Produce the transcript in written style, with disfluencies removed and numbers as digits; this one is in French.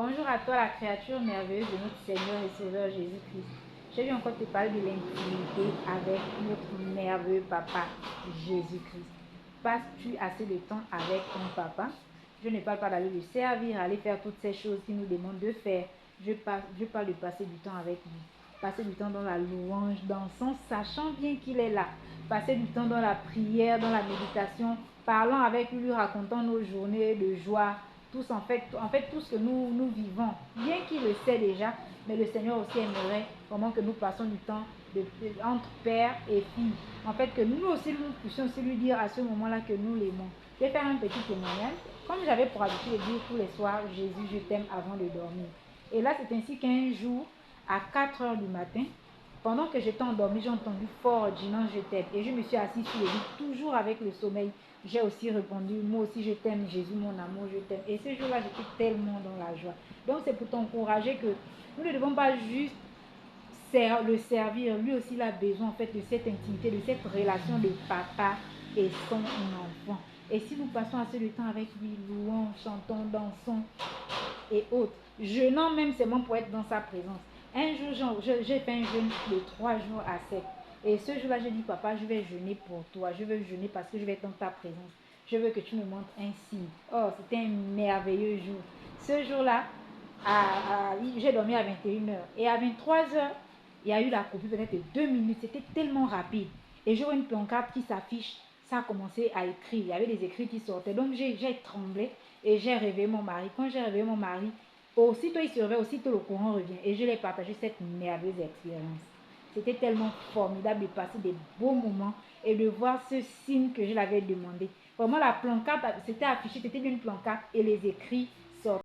Bonjour à toi, la créature merveilleuse de notre Seigneur et Sauveur Jésus-Christ. Je viens encore te parler de l'intimité avec notre merveilleux Papa Jésus-Christ. Passes-tu assez de temps avec ton Papa? Je ne parle pas d'aller le servir, aller faire toutes ces choses qu'il nous demande de faire. Je parle de passer du temps avec lui. Passer du temps dans la louange, dans son sachant bien qu'il est là. Passer du temps dans la prière, dans la méditation, parlant avec lui, lui racontant nos journées de joie, tous en fait tout ce que nous vivons, bien qu'il le sait déjà, mais le Seigneur aussi aimerait vraiment que nous passons du temps entre père et fille. En fait, que nous aussi nous puissions aussi lui dire à ce moment-là que nous l'aimons. Je vais faire un petit témoignage. Comme j'avais pour habitude de dire tous les soirs, Jésus, je t'aime avant de dormir. Et là, c'est ainsi qu'un jour, à 4 heures du matin, pendant que j'étais endormie, j'ai entendu fort disant je t'aime. Et je me suis assise sur le lit, toujours avec le sommeil. J'ai aussi répondu, moi aussi je t'aime, Jésus, mon amour, je t'aime. Et ce jour-là, j'étais tellement dans la joie. Donc c'est pour t'encourager que nous ne devons pas juste le servir. Lui aussi, il a besoin en fait de cette intimité, de cette relation de papa et son enfant. Et si nous passons assez de temps avec lui, louons, chantons, dansons et autres, jeûnons même seulement pour être dans sa présence. Un jour, j'ai fait un jeûne de 3 jours à sec. Et ce jour-là, j'ai dit, papa, je vais jeûner pour toi. Je veux jeûner parce que je vais être dans ta présence. Je veux que tu me montres un signe. Oh, c'était un merveilleux jour. Ce jour-là, j'ai dormi à 21 heures. Et à 23 heures, il y a eu la coupure peut-être de 2 minutes. C'était tellement rapide. Et j'ai une pancarte qui s'affiche. Ça a commencé à écrire. Il y avait des écrits qui sortaient. Donc, j'ai tremblé et j'ai réveillé mon mari. Quand j'ai réveillé mon mari, aussitôt il se réveille, aussitôt le courant revient. Et je l'ai partagé cette merveilleuse expérience. C'était tellement formidable de passer des beaux moments et de voir ce signe que je l'avais demandé. Vraiment, la pancarte, c'était affiché, c'était une pancarte et les écrits